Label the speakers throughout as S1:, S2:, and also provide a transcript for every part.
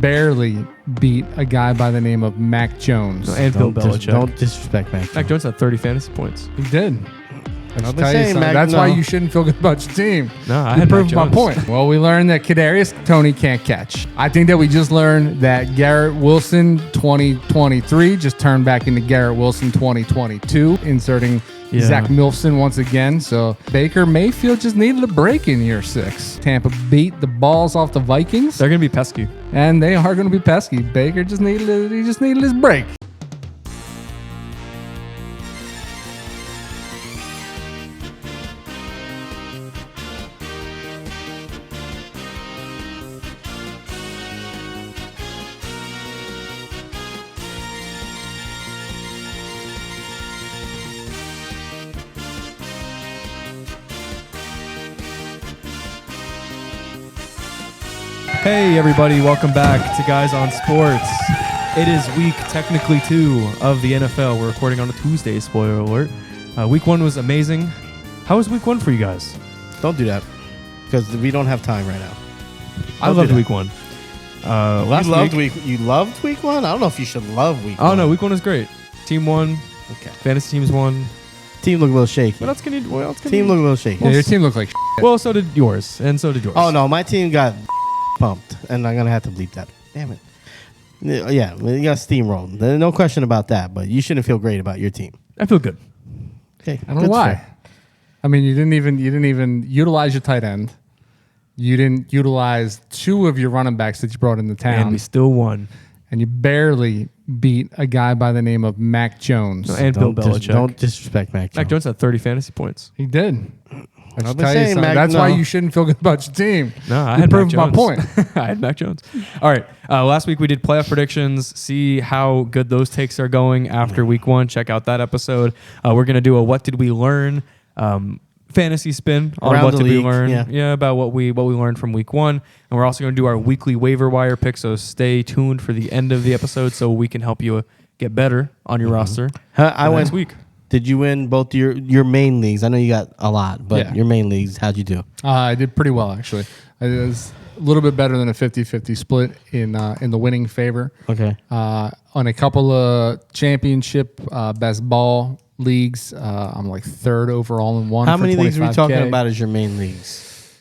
S1: barely beat a guy by the name of Mac Jones.
S2: And Bill Belichick.
S3: Don't disrespect Mac Jones.
S2: Mac Jones had 30 fantasy points.
S1: He did.
S3: I've been saying,
S1: That's why you shouldn't feel good about your team.
S2: No, I
S1: You
S2: had Mac
S1: proved my
S2: Jones.
S1: point. Well, we learned that Kadarius Toney can't catch. I think that we just learned that Garrett Wilson 2023 just turned back into Garrett Wilson 2022, inserting Zach Milson once again. So Baker Mayfield just needed a break in year 6. Tampa beat the balls off the Vikings.
S2: They're going to be pesky.
S1: And they are going to be pesky. Baker just needed his break.
S2: Hey everybody, welcome back to Guys on Sports. It is week technically 2 of the NFL. We're recording on a Tuesday, spoiler alert. Week 1 was amazing. How was week 1 for you guys?
S3: Don't do that because we don't have time right now.
S2: I loved week 1.
S3: You loved week 1? I don't know if you should love week 1.
S2: Oh no, week 1 was great. Team won.
S3: Okay.
S2: Fantasy teams won.
S3: Team looked a little shaky.
S2: What else can you do?
S3: Team looked a little shaky.
S1: Yeah, your team looked like shit.
S2: Well, so did yours, and so did yours.
S3: Oh no, my team got pumped, and I'm gonna have to bleep that. Damn it. Yeah, you got steamrolled. There's no question about that. But you shouldn't feel great about your team.
S2: I feel good.
S3: Okay,
S1: I don't know why.
S3: Fair.
S1: I mean, you didn't even utilize your tight end. You didn't utilize 2 of your running backs that you brought into town.
S2: And we still won.
S1: And you barely beat a guy by the name of Mac Jones.
S2: And Bill Belichick.
S3: Don't disrespect Mac Jones.
S2: Mac Jones had 30 fantasy points.
S1: He did.
S3: I've been saying, Mac,
S1: that's why you shouldn't feel good about your team.
S2: No, I
S1: You
S2: had Mac
S1: proved
S2: Jones.
S1: my point.
S2: I had Mac Jones. All right. Last week we did playoff predictions. See how good those takes are going after week 1. Check out that episode. We're going to do a what did we learn fantasy spin on
S3: Around
S2: what
S3: the
S2: did we
S3: league,
S2: learn.
S3: yeah.
S2: About what we learned from week 1. And we're also going to do our weekly waiver wire pick. So stay tuned for the end of the episode so we can help you get better on your roster next week.
S3: Did you win both your main leagues? I know you got a lot, but your main leagues, how'd you do?
S1: I did pretty well, actually. I was a little bit better than a 50-50 split in the winning favor.
S3: Okay.
S1: On a couple of championship best ball leagues, I'm like 3rd overall in one.
S3: How
S1: for
S3: many leagues are we talking
S1: 25K.
S3: about as your main leagues?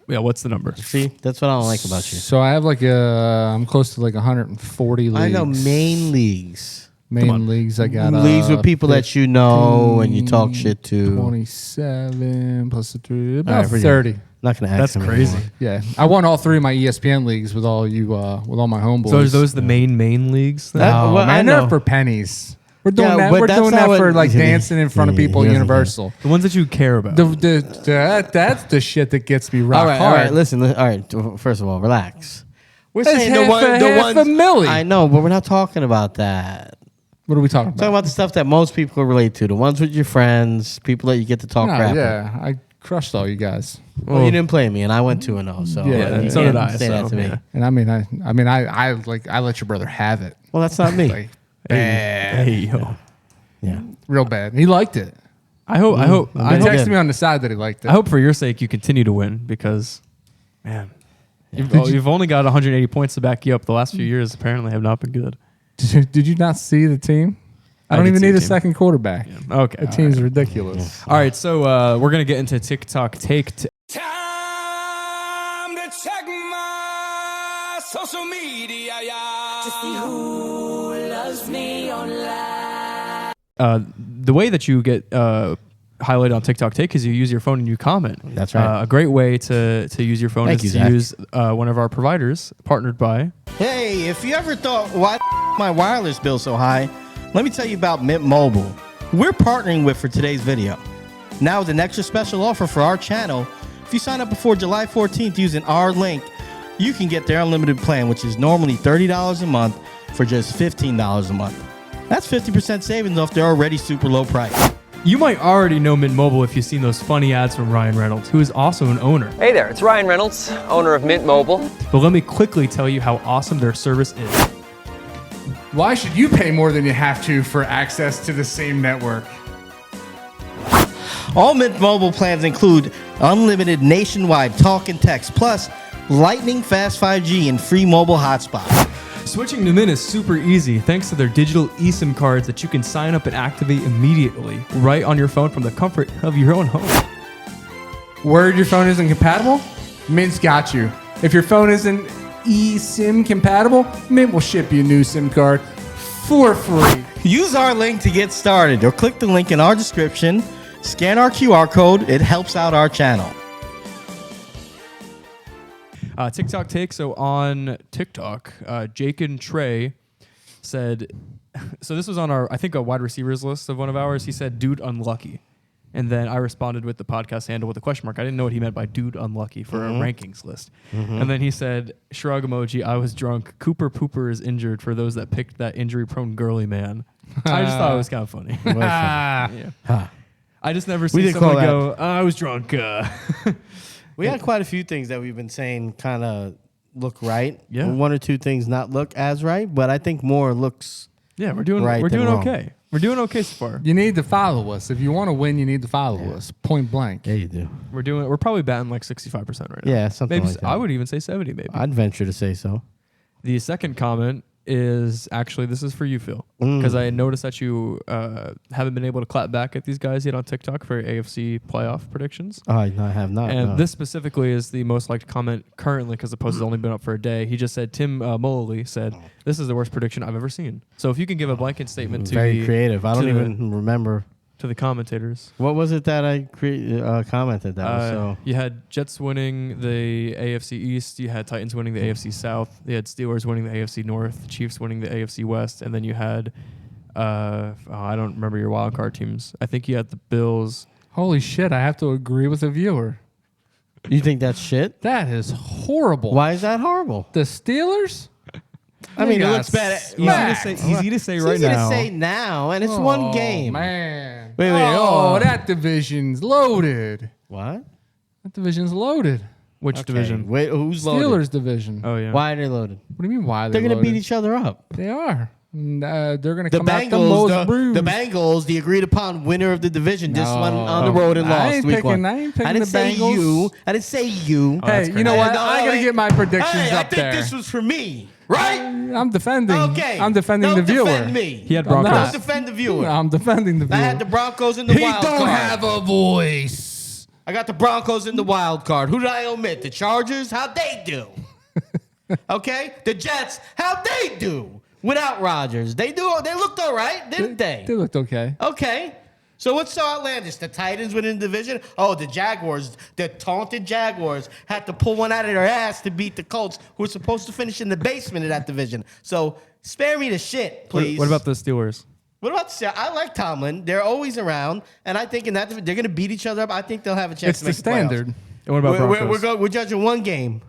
S2: Yeah, what's the number?
S3: See, that's what I don't like about you.
S1: So I have I'm close to like 140 leagues.
S3: I know main leagues.
S1: Main leagues, I got
S3: leagues with people that you know and you talk shit to.
S1: 27 plus the 3, about
S3: All right,
S1: 30.
S3: Not gonna ask.
S2: That's
S3: him
S2: crazy.
S3: anymore.
S1: Yeah, I won all 3 of my ESPN leagues with all you, with all my homeboys.
S2: So are those the main leagues? Then?
S1: No,
S3: Well, I
S1: man, they're
S3: know.
S1: for pennies. We're doing
S3: Yeah,
S1: that.
S3: but
S1: We're
S3: that's
S1: doing
S3: not
S1: that
S3: what-
S1: for like dancing in front of people
S3: he
S1: at
S3: doesn't
S1: Universal.
S2: The ones that you care about.
S1: That's the shit that gets me rock
S3: All right,
S1: hard.
S3: all right. Listen. All right. First of all, relax. We're
S1: That's
S3: saying
S1: half
S3: the
S1: a
S3: ones.
S1: milli.
S3: I know, but we're not talking about that.
S1: What are we talking
S3: Talking
S1: about?
S3: about the stuff that most people relate to. The ones with your friends, people that you get to talk
S1: No,
S3: crap with.
S1: yeah, I crushed all you guys.
S3: Well, you didn't play me, and I went 2-0. So
S1: Yeah,
S2: and
S3: you
S2: so
S3: can't
S2: did I.
S3: Say that to me.
S2: yeah.
S1: And I let your brother have it.
S3: Well, that's not me.
S1: Like, bad.
S2: Hey, yo.
S3: Yeah.
S1: Real bad. He liked it.
S2: I hope.
S1: He
S3: Yeah.
S1: texted me on the side that he liked it.
S2: I hope for your sake you continue to win because, man, you've only got 180 points to back you up. The last few years apparently have not been good.
S1: Did you not see the team? I don't
S2: did
S1: even
S2: see
S1: need
S2: the
S1: a
S2: team.
S1: second quarterback.
S2: Okay.
S1: The team's ridiculous.
S2: All right. So we're gonna get into TikTok take.
S4: Time to check my social media, to see who loves me online.
S2: The way that you get highlighted on TikTok take is you use your phone and you comment.
S3: That's right.
S2: A great way to use your phone
S3: Thank
S2: is
S3: you,
S2: to
S3: Zach.
S2: use one of our providers partnered by.
S3: Hey, if you ever thought, why my wireless bill so high, let me tell you about Mint Mobile. We're partnering with for today's video. Now with an extra special offer for our channel, if you sign up before July 14th using our link, you can get their unlimited plan, which is normally $30 a month for just $15 a month. That's 50% savings off their already super low price.
S2: You might already know Mint Mobile if you've seen those funny ads from Ryan Reynolds, who is also an owner.
S5: Hey there, it's Ryan Reynolds, owner of Mint Mobile.
S2: But let me quickly tell you how awesome their service is.
S1: Why should you pay more than you have to for access to the same network?
S3: All Mint Mobile plans include unlimited nationwide talk and text, plus lightning fast 5G and free mobile hotspot.
S2: Switching to Mint is super easy thanks to their digital eSIM cards that you can sign up and activate immediately right on your phone from the comfort of your own home.
S1: Worried your phone isn't compatible? Mint's got you. If your phone isn't eSIM compatible, Mint will ship you a new SIM card for free.
S3: Use our link to get started or click the link in our description. Scan our QR code. It helps out our channel.
S2: TikTok take. So on TikTok, Jake and Trey said, so this was on our, I think, a wide receivers list of one of ours. He said, dude, unlucky. And then I responded with the podcast handle with a question mark. I didn't know what he meant by dude unlucky for a rankings list. And then he said, shrug emoji, I was drunk. Cooper Pooper is injured for those that picked that injury-prone girly man. I just thought it was kind of funny. Yeah. I just never seen someone go, I was drunk.
S3: We had quite a few things that we've been saying kind of look right.
S2: Yeah.
S3: One or two things not look as right, but I think more looks
S2: Yeah, we're doing
S3: right
S2: we're
S3: than
S2: doing
S3: wrong.
S2: okay. We're doing okay so far.
S1: You need to follow us. If you want to win, you need to follow us. Point blank.
S3: Yeah, you do.
S2: We're probably batting like 65% right now.
S3: Yeah, something
S2: maybe
S3: like that.
S2: I would even say 70 maybe.
S3: I'd venture to say so.
S2: The second comment is actually, this is for you, Phil, because I noticed that you haven't been able to clap back at these guys yet on TikTok for AFC playoff predictions.
S3: I have not.
S2: And
S3: no.
S2: this specifically is the most liked comment currently because the post has only been up for a day. He just said, Tim Mullally said, this is the worst prediction I've ever seen. So if you can give a blanket statement to
S3: very creative. I don't
S2: to
S3: even remember.
S2: to the commentators.
S3: What was it that I commented that was so?
S2: You had Jets winning the AFC East. You had Titans winning the AFC South. You had Steelers winning the AFC North. Chiefs winning the AFC West. And then you had, I don't remember your wild card teams. I think you had the Bills.
S1: Holy shit, I have to agree with the viewer.
S3: You think that's shit?
S1: That is horrible.
S3: Why is that horrible?
S1: The Steelers?
S3: I mean, it
S1: got
S3: looks bad.
S2: Easy to say
S3: It's
S2: right
S3: easy
S2: now.
S3: to say now, and it's one game.
S1: Man.
S3: Wait,
S1: Oh, that division's loaded.
S3: What?
S1: That division's loaded.
S2: Which
S3: Okay,
S2: division?
S3: Wait, who's loaded?
S1: Steelers division.
S2: Oh, yeah.
S3: Why are they loaded?
S1: What do you mean why
S3: They're
S1: they're
S3: going to
S1: loaded?
S3: beat each other up.
S1: They are. And, they're going to
S3: The
S1: come out the
S3: Bengals,
S1: most bruised.
S3: the Bengals, the agreed upon winner of the division, just
S1: No.
S3: went on the road and
S1: I
S3: lost
S1: ain't
S3: week
S1: picking-
S3: one.
S1: I ain't picking
S3: didn't
S1: the
S3: say
S1: Bengals.
S3: you. I didn't say you.
S1: Hey, you know what? I got to get my predictions
S3: hey,
S1: up
S3: I think
S1: there.
S3: this was for me, right?
S1: I'm defending.
S3: Okay.
S1: I'm defending
S3: Don't
S1: the viewer.
S3: defend me.
S2: He had
S1: I'm
S2: Broncos.
S1: not.
S3: Don't defend the viewer.
S1: I'm defending the viewer.
S3: I had the Broncos in the wild card.
S1: a voice.
S3: I got the Broncos in the wild card. Who did I omit? The Chargers? How'd they do? Okay? The Jets? How'd they do? Without Rodgers. They looked all right, didn't they?
S1: They looked okay.
S3: Okay. So what's so outlandish? The Titans winning the division? Oh, the Jaguars, the taunted Jaguars, had to pull one out of their ass to beat the Colts, who were supposed to finish in the basement of that division. So spare me the shit, please.
S2: What about the Steelers?
S3: What about the I like Tomlin. They're always around, and I think in that they're going to beat each other up. I think they'll have a chance
S1: It's
S3: to
S1: the
S3: make
S1: standard.
S2: And what about
S3: the playoffs.
S2: Broncos?
S3: We're judging one game.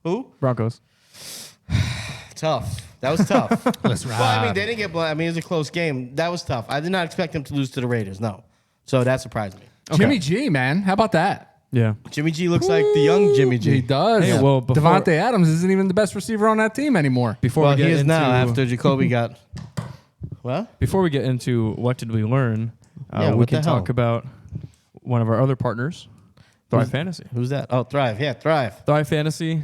S3: Who?
S2: Broncos.
S3: Tough. That was tough.
S1: Let's
S3: Well, I mean, they didn't get blown. I mean, it was a close game. That was tough. I did not expect them to lose to the Raiders. No. So that surprised me.
S1: Jimmy G, man. How about that?
S2: Yeah.
S3: Jimmy G looks like the young Jimmy G.
S1: He does.
S2: Hey, well, before-
S1: Devontae Adams isn't even the best receiver on that team anymore.
S2: Before
S3: Well,
S2: we
S3: he
S2: get
S3: is
S2: into
S3: now after Jacoby got. What?
S2: before we get into what did we learn,
S3: Yeah,
S2: we
S3: what
S2: can
S3: the hell?
S2: talk about one of our other partners, Thrive Fantasy.
S3: Who's that? Oh, Thrive. Yeah, Thrive.
S2: Thrive Fantasy,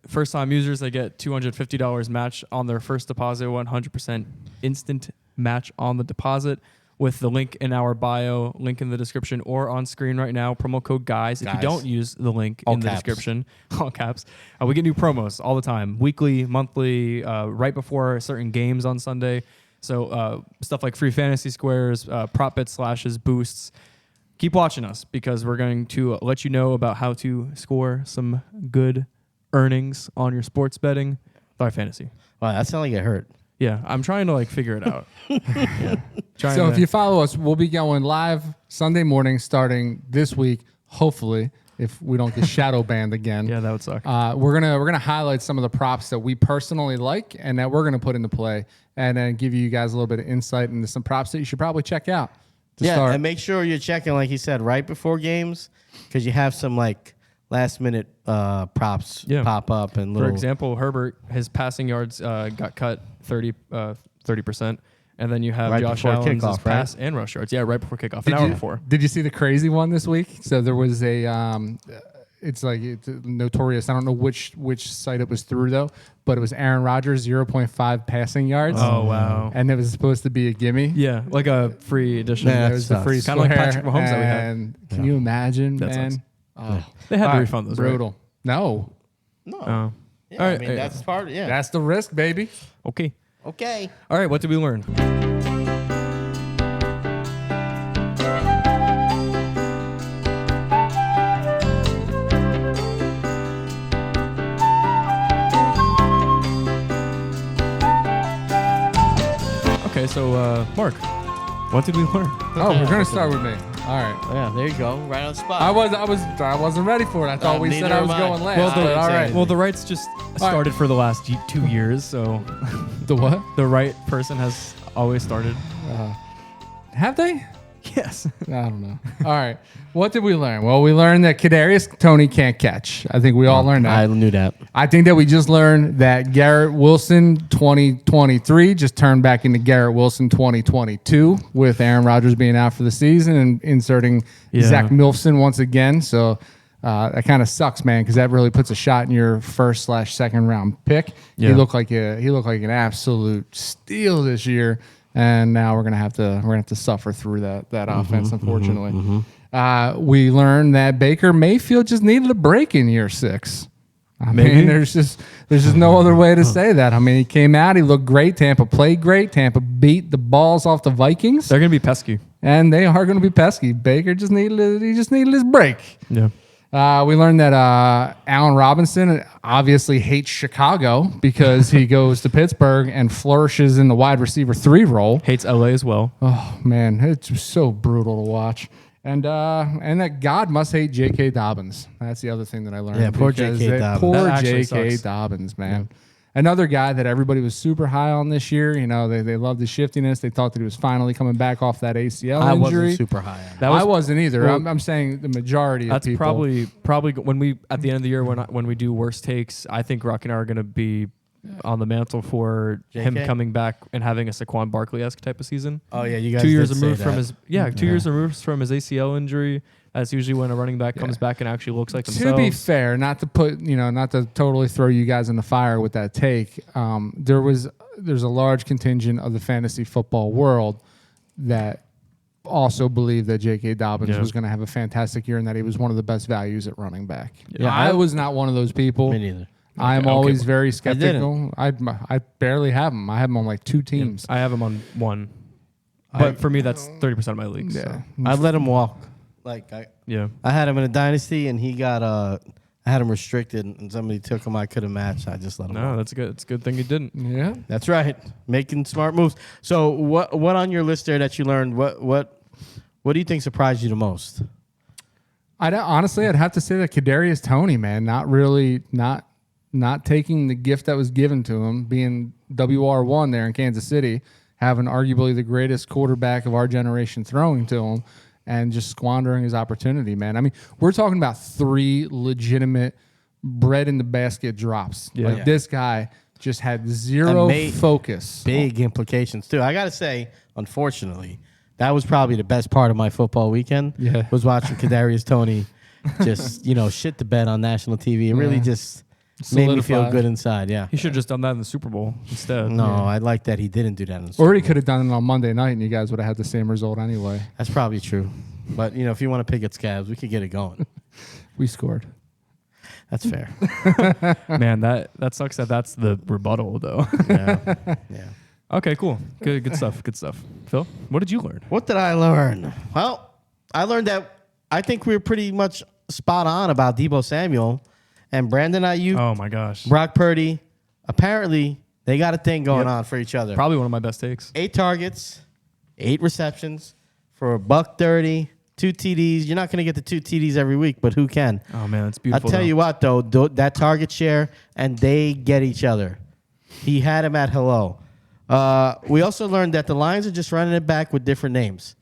S2: first-time users, they get $250 match on their first deposit, 100% instant match on the deposit with the link in our bio, link in the description, or on screen right now, promo code GUYS. If you don't use the link
S3: All
S2: in the
S3: caps.
S2: description, all caps, we get new promos all the time, weekly, monthly, right before certain games on Sunday. So stuff like free fantasy squares, prop bet slashes, boosts. Keep watching us because we're going to let you know about how to score some good earnings on your sports betting. Thrive Fantasy.
S3: Wow, that sounded like it hurt.
S2: Yeah, I'm trying to figure it out.
S1: So if you follow us, we'll be going live Sunday morning starting this week, hopefully, if we don't get shadow banned again.
S2: Yeah, that would suck.
S1: We're gonna highlight some of the props that we personally like and that we're gonna put into play, and then give you guys a little bit of insight into some props that you should probably check out. To start.
S3: And make sure you're checking, like he said, right before games, because you have some like last minute props pop up and little.
S2: For example, Herbert, his passing yards got cut 30%. And then you have
S3: Right
S2: Josh
S3: before
S2: Allen's
S3: kickoff,
S2: pass and rush yards. Yeah, right before kickoff, an hour before.
S1: Did you see the crazy one this week? So there was it's notorious. I don't know which site it was through though, but it was Aaron Rodgers 0.5 passing yards.
S2: Oh wow!
S1: And it was supposed to be a gimme.
S2: Yeah, like a free edition.
S3: Yeah,
S1: It was the free
S2: kind of like Patrick Mahomes that we had.
S1: And can you imagine,
S2: That
S1: man?
S2: sucks.
S1: Oh,
S2: They had to
S1: All right,
S2: refund those.
S1: brutal. No,
S3: No.
S2: Right? Oh.
S3: Yeah,
S2: All
S3: I
S2: right,
S3: mean, that's part. Yeah.
S1: that's the risk, baby.
S2: Okay.
S3: Okay.
S2: All right. What did we learn? Okay, so Mark, what did we learn?
S1: Oh, we're gonna start with me. All right.
S3: Yeah, there you go. Right on the spot.
S1: I wasn't ready for it. I thought we said
S3: neither
S1: I was
S3: am I.
S1: going last.
S3: Well,
S1: but all right.
S2: Well, the rights just started for the last 2 years, so
S1: The what?
S2: the right person has always started.
S1: Have they?
S2: Yes.
S1: I don't know. All right. What did we learn? Well, we learned that Kadarius Toney can't catch. I think we all learned that.
S3: I knew that.
S1: I think that we just learned that Garrett Wilson 2023 just turned back into Garrett Wilson 2022 with Aaron Rodgers being out for the season and inserting Zach Milfson once again. So that kind of sucks, man, because that really puts a shot in your first/second round pick.
S2: Yeah.
S1: He looked like an absolute steal this year. And now we're gonna have to suffer through that offense, unfortunately. We learned that Baker Mayfield just needed a break in year 6. I mean, there's just no other way to say that. I mean, he came out, he looked great. Tampa played great. Tampa beat the balls off the Vikings,
S2: They're going to be pesky.
S1: and they are going to be pesky. Baker just needed his break.
S2: Yeah.
S1: We learned that Allen Robinson obviously hates Chicago because he goes to Pittsburgh and flourishes in the wide receiver 3 role.
S2: Hates LA as well.
S1: Oh man, it's just so brutal to watch. And that God must hate J.K. Dobbins. That's the other thing that I learned.
S3: Yeah, poor
S1: because
S3: J.K. Dobbins.
S1: Poor
S2: That actually
S1: J.K.
S2: sucks.
S1: Dobbins, man. Another guy that everybody was super high on this year. You know, they loved his shiftiness. They thought that he was finally coming back off that ACL
S3: I
S1: injury.
S3: wasn't super high on it.
S1: I wasn't either.
S2: well,
S1: I'm saying the majority of
S2: That's
S1: people.
S2: probably when we at the end of the year when we do worst takes, I think Rock and I are going to be on the mantle for him
S3: JK?
S2: coming back and having a Saquon Barkley-esque type of season.
S3: Oh yeah, you guys.
S2: 2 years
S3: did say
S2: removed from
S3: that.
S2: his 2 years removed from his ACL injury. That's usually when a running back comes back and actually looks like
S1: To
S2: themselves.
S1: be fair, not to totally throw you guys in the fire with that take, there's a large contingent of the fantasy football world that also believed that J.K. Dobbins was going to have a fantastic year and that he was one of the best values at running back.
S3: Yeah,
S1: I was not one of those people.
S3: Me neither.
S1: I'm
S2: Okay,
S1: always
S2: well,
S1: very
S3: I
S1: skeptical. I barely have him. I have him on like 2 teams.
S2: I have him on one, but for me that's 30% of my leagues.
S1: Yeah.
S2: So.
S3: I let him walk. Like
S2: Yeah.
S3: I had him in a dynasty, and he got I had him restricted, and somebody took him. I could have matched. I just let him.
S2: No,
S3: walk.
S2: that's good. It's a good thing you didn't.
S1: Yeah.
S3: That's right. Making smart moves. So what on your list there that you learned? What do you think surprised you the most?
S1: Honestly, I'd have to say that Kadarius Toney, man, not taking the gift that was given to him, being WR1 there in Kansas City, having arguably the greatest quarterback of our generation throwing to him, and just squandering his opportunity, man. I mean, we're talking about 3 legitimate bread in the basket drops.
S2: Yeah.
S1: Like this guy just had zero focus.
S3: Big implications too. I got to say, unfortunately, that was probably the best part of my football weekend.
S1: Yeah.
S3: Was watching Kadarius Toney just shit the bed on national TV. It really just made me feel
S1: Solidified.
S3: good inside. Yeah.
S2: He should have just done that in the Super Bowl instead.
S3: No, I like that he didn't do that in the
S1: Or
S3: Super
S1: he
S3: Bowl.
S1: could have done it on Monday night, and you guys would have had the same result anyway.
S3: That's probably true. But if you want to pick at scabs, we could get it going.
S1: We scored.
S3: That's fair.
S2: Man, that sucks that that's the rebuttal though.
S3: Yeah. Yeah.
S2: Okay, cool. Good stuff. Good stuff. Phil, what did you learn?
S3: What did I learn? Well, I learned that I think we were pretty much spot on about Deebo Samuel and Brandon Ayuk,
S2: Oh my gosh.
S3: Brock Purdy. Apparently, they got a thing going on for each other.
S2: Probably one of my best takes.
S3: 8 targets, 8 receptions for $130, 2 TDs. You're not going to get the 2 TDs every week, but who can?
S2: Oh man, it's
S3: I'll
S2: beautiful.
S3: tell you what, though, that target share, and they get each other. He had him at hello. We also learned that the Lions are just running it back with different names.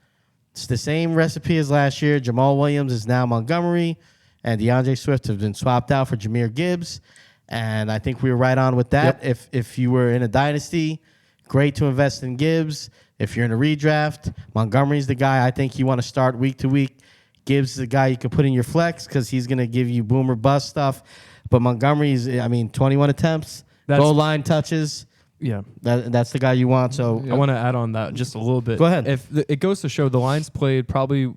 S3: It's the same recipe as last year. Jamal Williams is now Montgomery, and DeAndre Swift have been swapped out for Jahmyr Gibbs. And I think we were right on with that.
S2: Yep.
S3: If you were in a dynasty, great to invest in Gibbs. If you're in a redraft, Montgomery's the guy I think you want to start week to week. Gibbs is a guy you can put in your flex because he's going to give you boom or bust stuff. But Montgomery's, 21 attempts, goal line touches.
S2: Yeah.
S3: That's the guy you want. So
S2: I want to add on that just a little bit.
S3: Go ahead.
S2: It goes to show the Lions played probably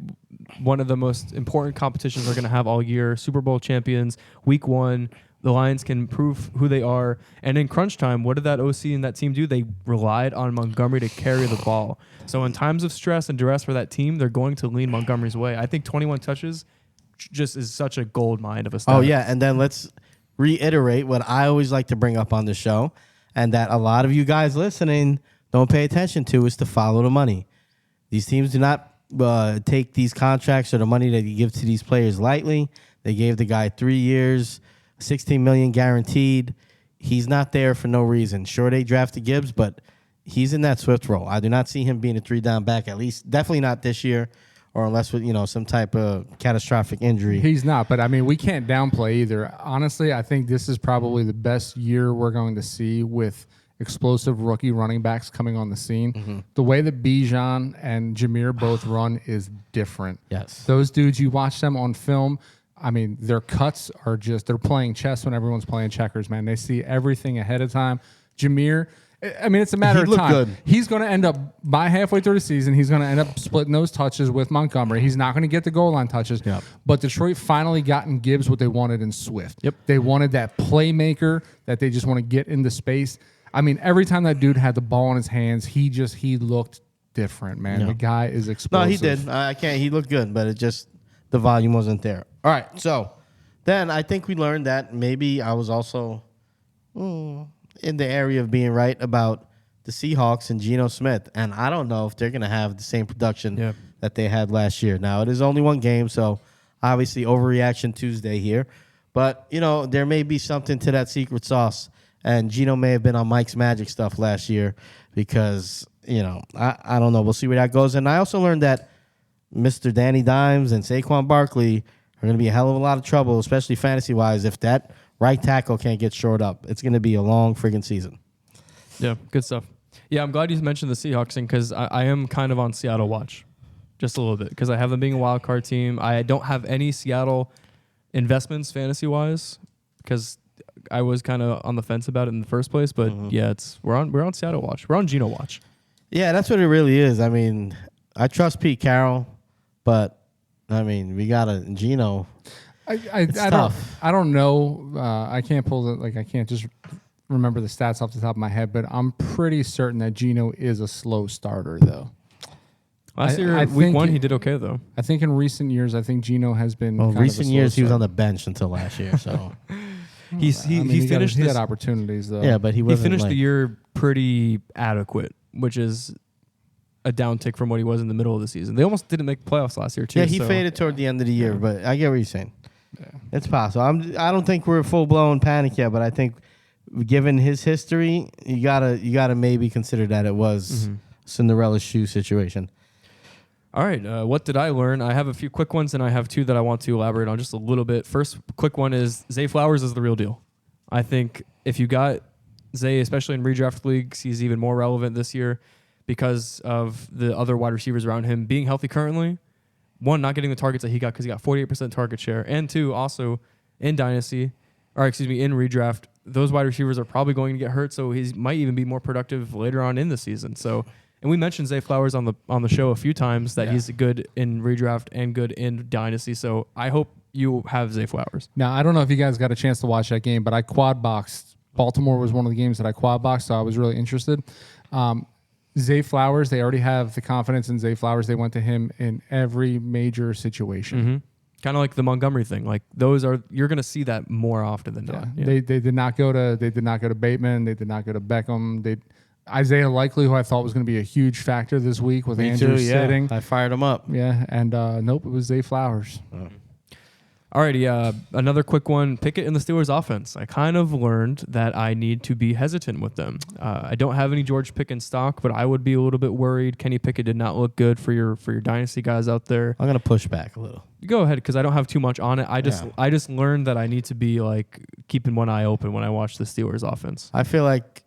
S2: one of the most important competitions they're going to have all year. Super Bowl champions, week 1. The Lions can prove who they are. And in crunch time, what did that OC and that team do? They relied on Montgomery to carry the ball. So in times of stress and duress for that team, they're going to lean Montgomery's way. I think 21 touches just is such a gold mine of a stat.
S3: Oh, yeah. And then let's reiterate what I always like to bring up on the show, and that a lot of you guys listening don't pay attention to, is to follow the money. These teams do not take these contracts or the money that you give to these players lightly. They gave the guy 3 years, $16 million guaranteed. He's not there for no reason. Sure, they drafted Gibbs, but he's in that Swift role. I do not see him being a 3-down back, at least definitely not this year, or unless with some type of catastrophic injury.
S1: He's not, but we can't downplay either. Honestly, I think this is probably the best year we're going to see with explosive rookie running backs coming on the scene. Mm-hmm. The way that Bijan and Jameer both run is different.
S3: Yes.
S1: Those dudes, you watch them on film, their cuts are they're playing chess when everyone's playing checkers, man. They see everything ahead of time. Jameer, it's a matter of time.
S3: Good.
S1: He's going to end up, by halfway through the season, he's going to end up splitting those touches with Montgomery. He's not going to get the goal line touches.
S3: Yep.
S1: But Detroit finally got in Gibbs what they wanted in Swift.
S2: Yep.
S1: They wanted that playmaker that they just want to get into space. Every time that dude had the ball in his hands, he looked different, man.
S3: Yeah.
S1: The guy is explosive.
S3: No, he did. I can't. He looked good, but the volume wasn't there. All right, so then I think we learned that maybe I was also in the area of being right about the Seahawks and Geno Smith, and I don't know if they're going to have the same production that they had last year. Now, it is only one game, so obviously overreaction Tuesday here, but there may be something to that secret sauce, and Geno may have been on Mike's Magic stuff last year because I don't know. We'll see where that goes. And I also learned that Mr. Danny Dimes and Saquon Barkley are going to be a hell of a lot of trouble, especially fantasy-wise, if that right tackle can't get shored up. It's going to be a long friggin' season.
S2: Yeah, good stuff. Yeah, I'm glad you mentioned the Seahawks thing because I am kind of on Seattle watch just a little bit because I have them being a wild card team. I don't have any Seattle investments fantasy-wise because I was kind of on the fence about it in the first place. But we're on Seattle watch. We're on Geno watch.
S3: Yeah, that's what it really is. I trust Pete Carroll, but we got a Geno.
S1: I don't know. I can't pull I can't just remember the stats off the top of my head, but I'm pretty certain that Geno is a slow starter, though.
S2: Last year, week 1, he did okay, though.
S1: I think in recent years, Geno has been.
S3: Well, recent years, he was on the bench until last year, so.
S2: he finished.
S1: He had opportunities, though.
S3: Yeah, but he
S2: finished the year pretty adequate, which is a downtick from what he was in the middle of the season. They almost didn't make playoffs last year, too.
S3: Yeah, he faded toward the end of the year, but I get what you're saying. Yeah. It's possible. I don't think we're full-blown panic yet, but I think given his history, you gotta maybe consider that it was Cinderella's shoe situation.
S2: All right, what did I learn? I have a few quick ones, and I have 2 that I want to elaborate on just a little bit. First quick one is Zay Flowers is the real deal. I think if you got Zay, especially in redraft leagues, he's even more relevant this year because of the other wide receivers around him being healthy currently. 1, not getting the targets that he got because he got 48% target share. And 2, also in Dynasty, in redraft, those wide receivers are probably going to get hurt, so he might even be more productive later on in the season. So, and we mentioned Zay Flowers on the show a few times that he's good in redraft and good in Dynasty. So I hope you have Zay Flowers.
S1: Now, I don't know if you guys got a chance to watch that game, but I quad boxed. Baltimore was one of the games that I quad boxed, so I was really interested. Zay Flowers, they already have the confidence in Zay Flowers. They went to him in every major situation.
S2: Mm-hmm. Kind of like the Montgomery thing. Like you're going to see that more often than not. Yeah.
S1: They did not go to Bateman. They did not go to Beckham. Isaiah Likely, who I thought was going to be a huge factor this week with Andrew sitting.
S3: I fired him up.
S1: Yeah, and nope, it was Zay Flowers.
S3: Oh.
S2: Alrighty, another quick one. Pickett in the Steelers offense. I kind of learned that I need to be hesitant with them. I don't have any George Pickens stock, but I would be a little bit worried. Kenny Pickett did not look good for your dynasty guys out there.
S3: I'm gonna push back a little.
S2: You go ahead because I don't have too much on it. I just learned that I need to be like keeping one eye open when I watch the Steelers offense.
S3: I feel like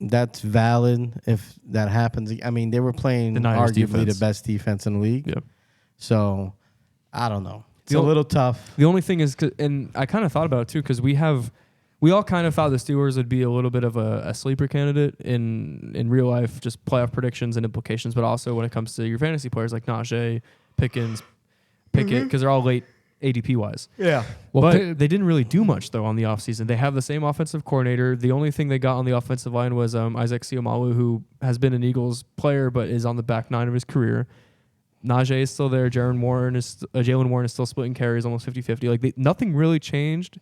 S3: that's valid if that happens. I mean, they were playing arguably the best defense in the league.
S2: Yep.
S3: So I don't know. It's a little tough.
S2: The only thing is, and I kind of thought about it too, because we all kind of thought the Steelers would be a little bit of a sleeper candidate in real life, just playoff predictions and implications, but also when it comes to your fantasy players like Najee, Pickett, because they're all late ADP wise.
S3: Yeah.
S2: Well, but they didn't really do much though on the offseason. They have the same offensive coordinator. The only thing they got on the offensive line was Isaac Seumalo, who has been an Eagles player but is on the back nine of his career. Najee is still there. Jalen Warren is still splitting carries, almost 50-50. Like nothing really changed,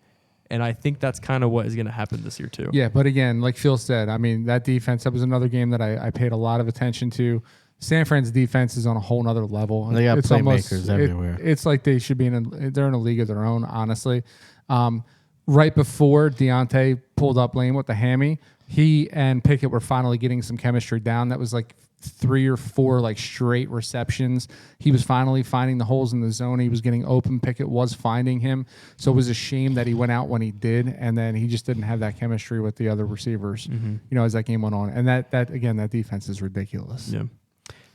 S2: and I think that's kind of what is going to happen this year too.
S1: Yeah, but again, like Phil said, I mean, that defense, that was another game that I paid a lot of attention to. San Fran's defense is on a whole nother level.
S3: They got playmakers everywhere.
S1: It's like they should be they're in a league of their own, honestly. Right before Deontay pulled up lane with the hammy, he and Pickett were finally getting some chemistry down. That was like 3 or 4 like straight receptions. He was finally finding the holes in the zone. He was getting open. Pickett was finding him. So it was a shame that he went out when he did, and then he just didn't have that chemistry with the other receivers, as that game went on. And that defense is ridiculous.
S2: Yeah.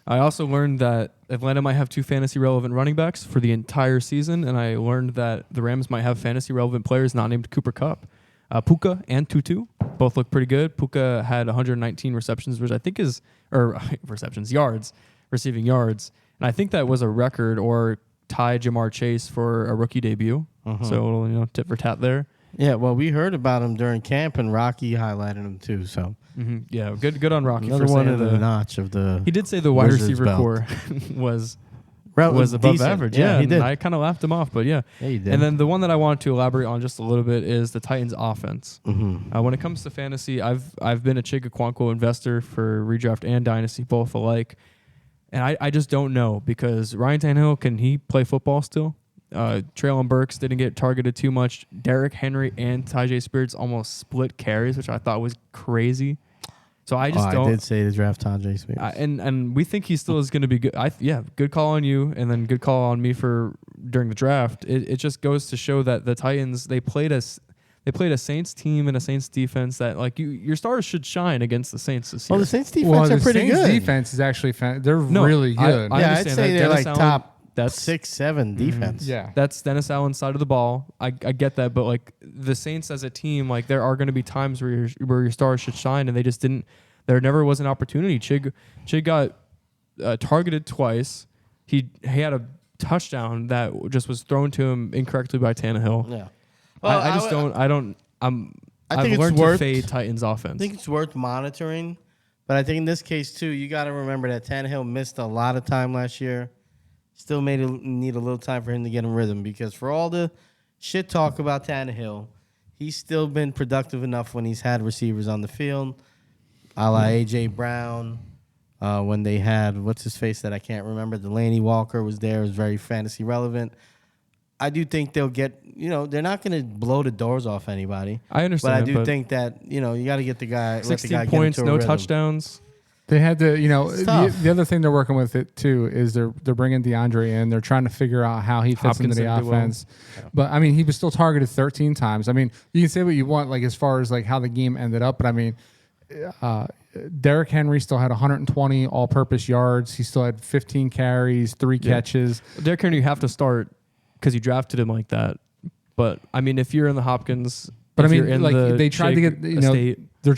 S2: I also learned that Atlanta might have 2 fantasy relevant running backs for the entire season, and I learned that the Rams might have fantasy relevant players not named Cooper Kupp. Puka and Tutu both look pretty good. Puka had 119 receptions, which I think is receiving yards, and I think that was a record or tied Jamar Chase for a rookie debut. So tit for tat there.
S3: Yeah, well, we heard about him during camp, and Rocky highlighted him too. So
S2: yeah, good on Rocky.
S3: Another
S2: for
S3: one
S2: saying
S3: in the notch of the.
S2: He did say the wide
S3: Wizards
S2: receiver
S3: belt.
S2: core was above
S3: decent.
S2: average.
S3: Yeah, he
S2: and
S3: did.
S2: I kind of laughed him off, but yeah.
S3: Yeah, he did.
S2: And then the one that I wanted to elaborate on just a little bit is the Titans offense. When it comes to fantasy, I've been a Chigaquanquo investor for redraft and dynasty, both alike. And I just don't know, because Ryan Tannehill, can he play football still? Traylon Burks didn't get targeted too much. Derrick Henry and Tyjae Spears almost split carries, which I thought was crazy. So I just don't.
S3: I did say to draft Tyjae Spears.
S2: And we think he still is going to be good. Good call on you, and then good call on me for during the draft. It just goes to show that the Titans, they played a Saints team and a Saints defense that like your stars should shine against the Saints this year.
S3: Well, the Saints defense are pretty
S1: Saints
S3: good.
S1: defense is actually they're really good.
S2: I
S3: I'd
S2: understand
S3: say
S2: that.
S3: they're
S2: Dennis
S3: like
S2: Allen,
S3: top 6-7 defense.
S1: Yeah.
S2: That's Dennis Allen's side of the ball. I get that, but like the Saints as a team, like there are going to be times where your stars should shine, and they just didn't. There never was an opportunity. Chig got targeted twice. He had a touchdown that just was thrown to him incorrectly by Tannehill.
S3: Yeah.
S2: I've learned to fade Titans offense.
S3: I think it's worth monitoring, but I think in this case too, you got to remember that Tannehill missed a lot of time last year. Still need a little time for him to get in rhythm, because for all the shit talk about Tannehill, he's still been productive enough when he's had receivers on the field, a la A.J. Brown. When they had, what's his face that I can't remember, Delaney Walker was there, was very fantasy relevant. I do think they'll get, they're not going to blow the doors off anybody.
S2: I understand.
S3: But I do think that, you got to get the guy.
S2: 16 points, no touchdowns.
S1: They had to, the other thing they're working with it too is they're bringing DeAndre in. They're trying to figure out how he fits into the offense. Well. But I mean, he was still targeted 13 times. I mean, you can say what you want, like as far as like how the game ended up, but I mean, Derrick Henry still had 120 all-purpose yards. He still had 15 carries, 3 catches.
S2: Derrick Henry, you have to start because you drafted him like that. But I mean, if you're in the Hopkins,
S1: but I mean, like they tried to get they were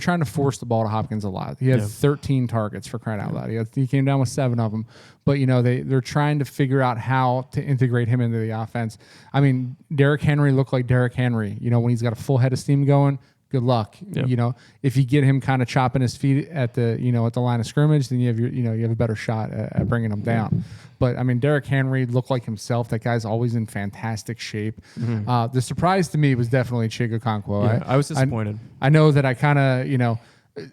S1: trying to force the ball to Hopkins a lot. He had 13 targets, for crying out loud. He came down with 7 of them. But they're trying to figure out how to integrate him into the offense. I mean, Derrick Henry looked like Derrick Henry. When he's got a full head of steam going. Good luck.
S2: Yep.
S1: If you get him kind of chopping his feet at the at the line of scrimmage, then you have a better shot at bringing him down. But I mean, Derrick Henry looked like himself. That guy's always in fantastic shape. The surprise to me was definitely Chigaquanquo.
S2: Yeah, I was disappointed.
S1: I know that I kind of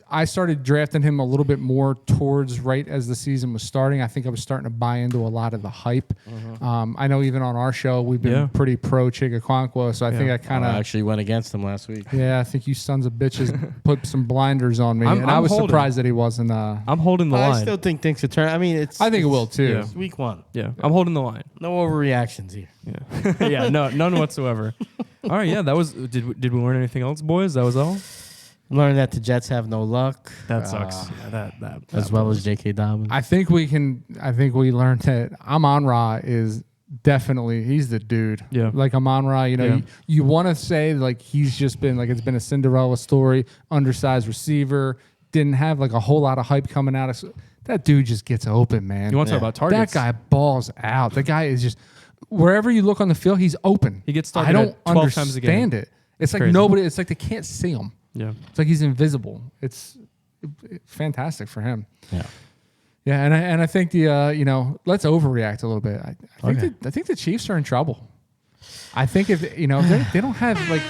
S1: I started drafting him a little bit more towards right as the season was starting. I think I was starting to buy into a lot of the hype. I know even on our show we've been pretty pro Chigaquanquo, so I think I kind of
S3: actually went against him last week.
S1: Yeah, I think you sons of bitches put some blinders on me, and I was surprised that he wasn't.
S2: I'm holding the line.
S3: I still think things could turn. I mean,
S1: I think it will too.
S3: It's week 1.
S2: Yeah, I'm holding the line.
S3: No overreactions here.
S2: Yeah, yeah, none whatsoever. All right, yeah, that was. Did we learn anything else, boys? That was all.
S3: Learned that the Jets have no luck.
S2: That sucks.
S3: As well as J.K. Dobbins.
S1: I think we learned that Amon-Ra is definitely he's the dude.
S2: Yeah.
S1: Like Amon-Ra, you want to say like he's just been like it's been a Cinderella story, undersized receiver, didn't have like a whole lot of hype coming out of. That dude just gets open, man.
S2: You want to talk about targets?
S1: That guy balls out. The guy is just wherever you look on the field, he's open.
S2: He gets
S1: I
S2: targeted
S1: don't
S2: 12 times a game.
S1: understand it. It's like
S2: crazy.
S1: nobody. It's like they can't see him.
S2: Yeah.
S1: It's like he's invisible. It's fantastic for him.
S3: Yeah.
S1: Yeah, and I think the let's overreact a little bit. I think the Chiefs are in trouble. I think if they don't have like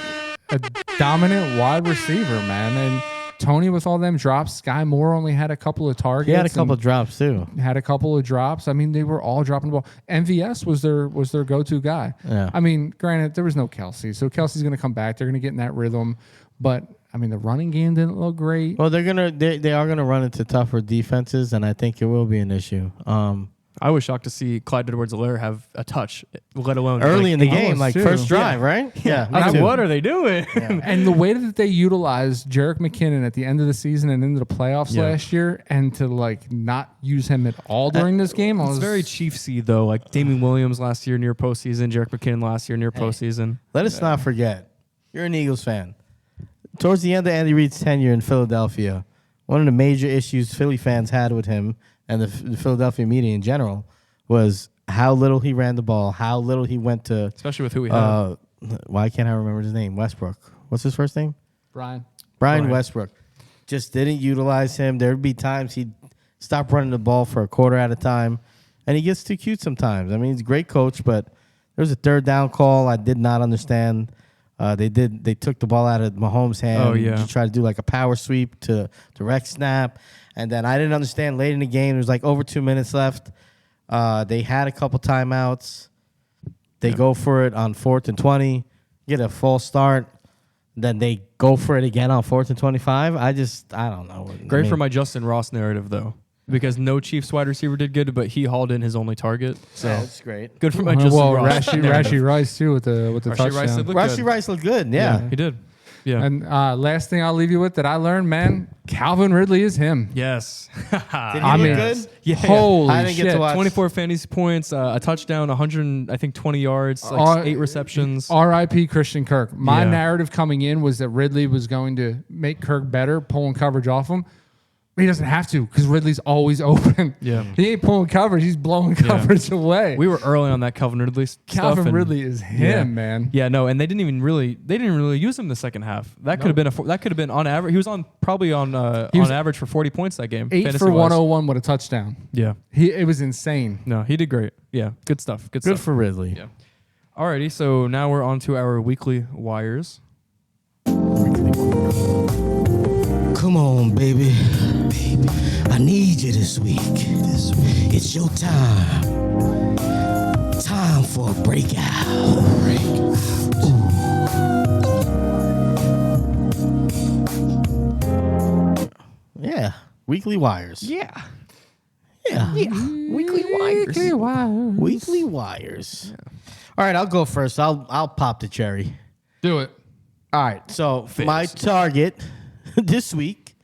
S1: a dominant wide receiver, man, and Tony with all them drops, Sky Moore only had a couple of targets.
S3: He had a couple of drops too.
S1: Had a couple of drops. I mean, they were all dropping the ball. MVS was their go-to guy.
S3: Yeah.
S1: I mean, granted, there was no Kelsey, so Kelsey's going to come back. They're going to get in that rhythm, but I mean, the running game didn't look great.
S3: Well, they are gonna run into tougher defenses, and I think it will be an issue.
S2: I was shocked to see Clyde Edwards-Helaire have a touch, let alone
S3: Early in the
S1: I
S3: game,
S1: was
S3: like
S1: too.
S3: first drive, right? Yeah.
S2: I was
S3: me
S2: like,
S3: too.
S2: what are they doing?
S1: And the way that they utilized Jerick McKinnon at the end of the season and into the playoffs
S2: Yeah.
S1: last year, and to like not use him at all during this game, I was
S2: It's very Chiefsy though. Like Damian Williams last year near postseason, Jerick McKinnon last year near postseason.
S3: Let us not forget, you're an Eagles fan. Towards the end of Andy Reid's tenure in Philadelphia, one of the major issues Philly fans had with him and the Philadelphia media in general was how little he ran the ball, how little he went to.
S2: Especially with who we had.
S3: Why can't I remember his name? Westbrook. What's his first name?
S1: Brian.
S3: Brian Westbrook. Just didn't utilize him. There'd be times he'd stop running the ball for a quarter at a time, and he gets too cute sometimes. I mean, he's a great coach, but there was a third down call I did not understand. They took the ball out of Mahomes' hand.
S2: Oh, yeah.
S3: To try to do like a power sweep to direct snap. And then I didn't understand late in the game. There was like over 2 minutes left. They had a couple timeouts. They go for it on 4th and 20, get a false start. Then they go for it again on 4th and 25. I don't know.
S2: Great for my Justin Ross narrative though. Because no Chiefs wide receiver did good, but he hauled in his only target. So
S3: that's great.
S2: good for my Justin Ross.
S1: Rashi Rice too with the
S2: Rashi
S1: touchdown.
S2: Rice did look
S3: Rashi
S2: good.
S3: Rice looked good. Yeah.
S2: He did. Yeah.
S1: And last thing I'll leave you with that I learned, man, Calvin Ridley is him.
S2: Yes.
S3: Did he
S1: I
S3: look
S1: mean,
S3: good?
S2: Yeah.
S1: Holy
S3: I didn't
S1: shit!
S3: get to watch.
S2: 24 fantasy points, a touchdown, 120 yards, like 8 receptions.
S1: R.I.P. Christian Kirk. My
S2: Yeah.
S1: narrative coming in was that Ridley was going to make Kirk better, pulling coverage off him. He doesn't have to because Ridley's always open.
S2: Yeah.
S1: He ain't pulling coverage. He's blowing coverage away.
S2: We were early on that Calvin Ridley stuff.
S1: Calvin
S2: and-
S1: Ridley is him, man.
S2: Yeah, no, and they didn't really use him the second half. That could have been on average. He was probably on average for 40 points that game.
S1: 8 for
S2: fantasy-wise.
S1: 101 with a touchdown.
S2: Yeah.
S1: It was insane.
S2: No, he did great. Yeah, good stuff. Good
S3: Good
S2: stuff.
S3: for Ridley.
S2: Yeah. Alrighty, so now we're on to our weekly wires.
S6: Come on, baby. I need you this week. It's your time. Time for a breakout.
S3: Yeah. Weekly wires.
S2: Yeah.
S3: Yeah.
S2: Weekly wires.
S3: Weekly wires. All right, I'll go first. I'll pop the cherry.
S1: Do it.
S3: All right. So my target this week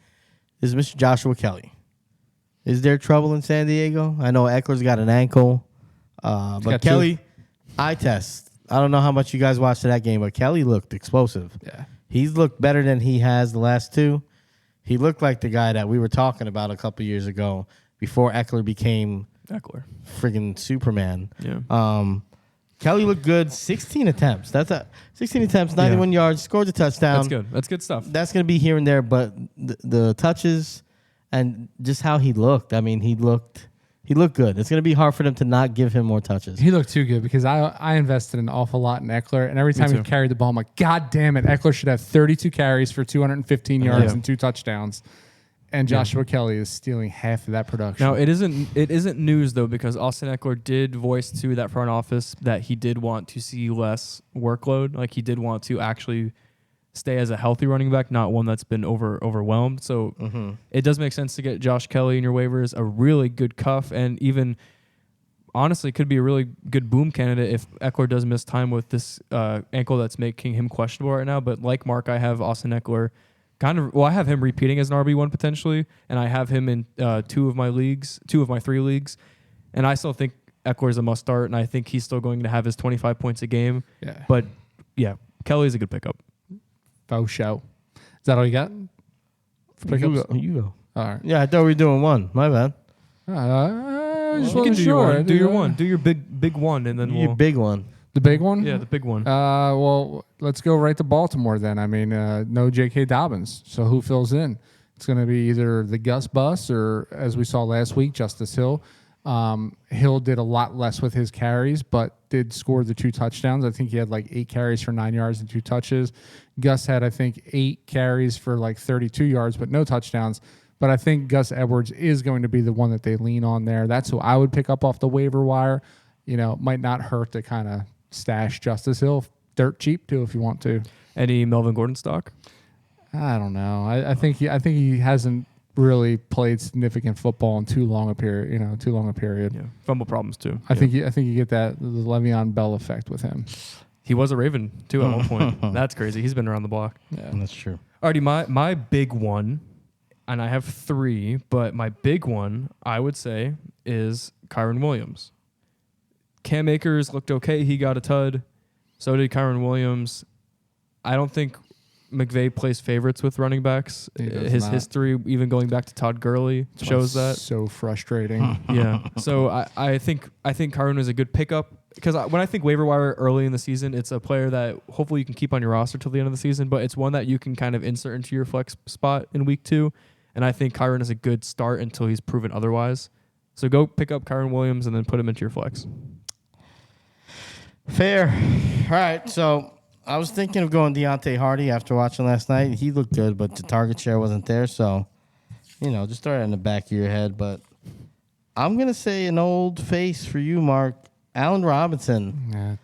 S3: is Mr. Joshua Kelly. Is there trouble in San Diego? I know Eckler's got an ankle, but
S1: got
S3: Kelly, eye test. I don't know how much you guys watched that game, but Kelly looked explosive.
S1: Yeah.
S3: He's looked better than he has the last two. He looked like the guy that we were talking about a couple years ago before Eckler became
S2: Eckler.
S3: friggin' Superman.
S2: Yeah.
S3: Kelly looked good. 16 attempts. 16 attempts, 91 yards, scored a touchdown.
S2: That's good. That's good stuff.
S3: That's going to be here and there, but the touches and just how he looked. I mean, he looked good. It's going to be hard for them to not give him more touches.
S1: He looked too good because I invested an awful lot in Eckler, and every time he
S2: too.
S1: carried the ball, I'm like, God damn it, Eckler should have 32 carries for 215 yards
S2: Yeah.
S1: and 2 touchdowns. And Joshua Kelly is stealing half of that production.
S2: Now it isn't news though, because Austin Eckler did voice to that front office that he did want to see less workload. Like he did want to actually stay as a healthy running back, not one that's been overwhelmed. So it does make sense to get Josh Kelly in your waivers, a really good cuff, and even honestly could be a really good boom candidate if Eckler does miss time with this ankle that's making him questionable right now. But like Mark, I have Austin Eckler I have him repeating as an RB1 potentially, and I have him in two of my 3 leagues. And I still think Eckler's a must start, and I think he's still going to have his 25 points a game.
S1: Yeah.
S2: But yeah, Kelly's a good pickup.
S1: Faux show. Is that all you got? Pickups?
S3: You go.
S1: All right.
S3: Yeah, I thought we were doing one. My bad.
S1: Just
S2: You can
S1: wasn't
S2: do your
S1: sure.
S2: one. Do your one. Do your big one, and then
S3: Your
S2: we'll.
S3: big one.
S1: The big one?
S2: Yeah, the big one.
S1: Well, let's go right to Baltimore then. I mean, no J.K. Dobbins. So who fills in? It's going to be either the Gus Bus or, as we saw last week, Justice Hill. Hill did a lot less with his carries, but did score the 2 touchdowns. I think he had like 8 carries for 9 yards and 2 touches. Gus had, I think, 8 carries for like 32 yards, but no touchdowns. But I think Gus Edwards is going to be the one that they lean on there. That's who I would pick up off the waiver wire. You know, it might not hurt to kind of stash Justice Hill dirt cheap too if you want to.
S2: Any Melvin Gordon stock?
S1: I don't know. I think he hasn't really played significant football in too long a period.
S2: Yeah, fumble problems too.
S1: I think you get the Le'Veon Bell effect with him.
S2: He was a Raven too at one point. That's crazy. He's been around the block.
S1: Yeah.
S3: That's true.
S2: Alrighty, my big one, and I have 3, but my big one I would say is Kyron Williams. Cam Akers looked okay. He got a tud. So did Kyron Williams. I don't think McVay plays favorites with running backs. His history, even going back to Todd Gurley, shows that.
S1: So frustrating.
S2: Yeah. So I think Kyron is a good pickup because when I think waiver wire early in the season, it's a player that hopefully you can keep on your roster till the end of the season, but it's one that you can kind of insert into your flex spot in week 2. And I think Kyron is a good start until he's proven otherwise. So go pick up Kyron Williams and then put him into your flex.
S3: Fair. All right, so I was thinking of going Deontay Hardy after watching last night. He looked good, but the target share wasn't there. So, just throw it in the back of your head. But I'm going to say an old face for you, Mark. Allen Robinson.
S1: Yeah.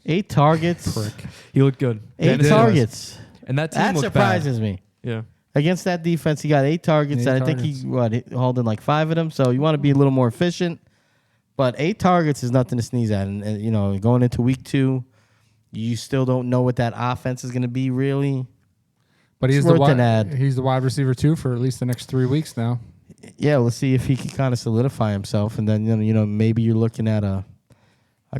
S3: 8 targets.
S1: Prick.
S2: He looked good.
S3: 8 targets.
S2: And that team
S3: That
S2: looked
S3: surprises
S2: bad.
S3: me.
S2: Yeah.
S3: Against that defense, he got 8 targets.
S1: 8
S3: and I think he hauled in like 5 of them. So you want to be a little more efficient. But 8 targets is nothing to sneeze at. And going into week 2, you still don't know what that offense is going to be really.
S1: But he's
S3: It's worth
S1: the
S3: an ad.
S1: he's the wide receiver too for at least the next 3 weeks now.
S3: Yeah, let's see if he can kind of solidify himself. And then, maybe you're looking at a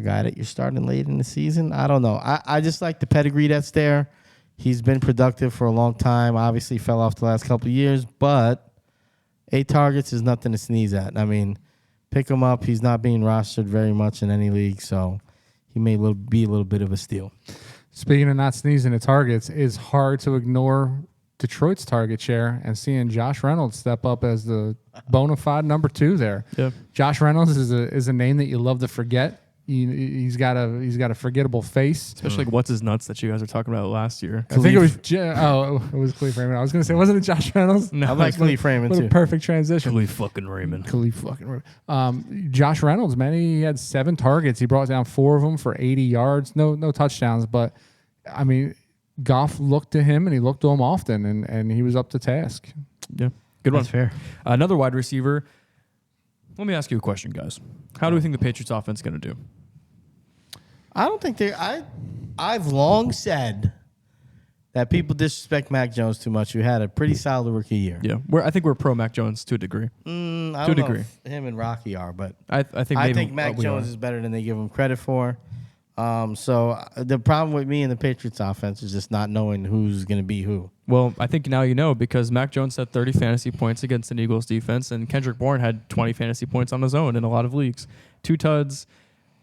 S3: guy that you're starting late in the season. I don't know. I just like the pedigree that's there. He's been productive for a long time. Obviously fell off the last couple of years. But 8 targets is nothing to sneeze at. I mean, pick him up. He's not being rostered very much in any league, so he may be a little bit of a steal.
S1: Speaking of not sneezing at targets, it's hard to ignore Detroit's target share and seeing Josh Reynolds step up as the bona fide number 2 there.
S2: Yeah.
S1: Josh Reynolds is a name that you love to forget. He's got a forgettable face.
S2: Especially like what's his nuts that you guys were talking about last year.
S1: I think it was it was Khalif Raymond. I was going to say, wasn't it Josh Reynolds?
S2: No,
S3: I like Khalif Raymond,
S1: What
S3: too.
S1: a perfect transition.
S2: Khalif fucking Raymond.
S1: Khalif fucking Raymond. Josh Reynolds, man, he had 7 targets. He brought down 4 of them for 80 yards. No touchdowns, but I mean, Goff looked to him and he looked to him often, and he was up to task.
S2: Yeah. Good one.
S3: That's fair.
S2: Another wide receiver. Let me ask you a question, guys. How do we think the Patriots offense is going to do?
S3: I don't think I've long said that people disrespect Mac Jones too much, who had a pretty solid rookie year.
S2: Yeah. I think we're pro Mac Jones to a degree.
S3: I
S2: To a
S3: don't know
S2: degree.
S3: if him and Rocky are, but
S2: I think
S3: Mac
S2: we
S3: Jones
S2: are.
S3: is better than they give him credit for. So the problem with me and the Patriots offense is just not knowing who's going to be who.
S2: Well, I think now you know because Mac Jones had 30 fantasy points against an Eagles defense, and Kendrick Bourne had 20 fantasy points on his own in a lot of leagues. 2 tuds,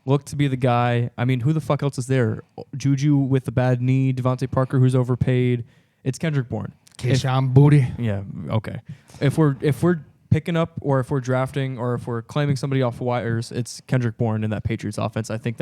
S2: looked to be the guy. I mean, who the fuck else is there? Juju with the bad knee, Devontae Parker who's overpaid. It's Kendrick Bourne.
S1: Keyshawn Booty.
S2: Yeah, okay. If we're picking up or if we're drafting or if we're claiming somebody off wires, it's Kendrick Bourne in that Patriots offense. I think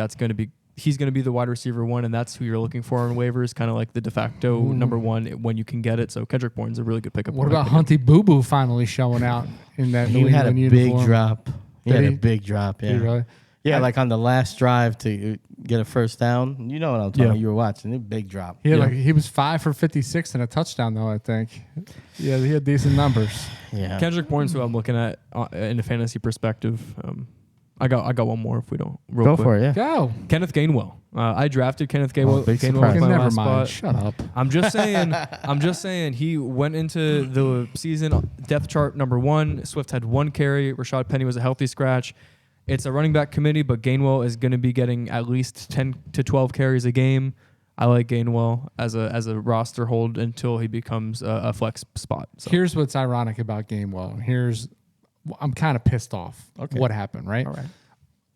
S2: he's going to be the wide receiver 1, and that's who you're looking for on waivers, kind of like the de facto number 1 when you can get it. So Kendrick Bourne's a really good pickup.
S1: What about Hunty Boo Boo finally showing out in that New
S3: He had a
S1: England
S3: big
S1: uniform?
S3: drop. He
S1: Did
S3: had
S1: he?
S3: a big drop, yeah.
S1: Did he really?
S3: Yeah, like on the last drive to get a first down. You know what I'm talking about. You were watching. A big drop.
S1: He was 5 for 56 and a touchdown though, I think. Yeah, he had decent numbers.
S3: Yeah.
S2: Kendrick Bourne's who I'm looking at in a fantasy perspective. I got one more if we don't. Real
S3: Go
S2: quick.
S3: for it, yeah.
S1: Go.
S2: Kenneth Gainwell. I drafted Kenneth Gainwell.
S3: big
S2: Gainwell
S3: surprise.
S2: with my
S1: Never
S2: last
S1: mind.
S2: spot.
S1: Shut up.
S2: I'm just saying he went into the season depth chart number 1. Swift had 1 carry. Rashad Penny was a healthy scratch. It's a running back committee, but Gainwell is going to be getting at least 10 to 12 carries a game. I like Gainwell as a roster hold until he becomes a flex spot. So.
S1: Here's what's ironic about Gainwell. I'm kind of pissed off what happened, right?
S3: All right.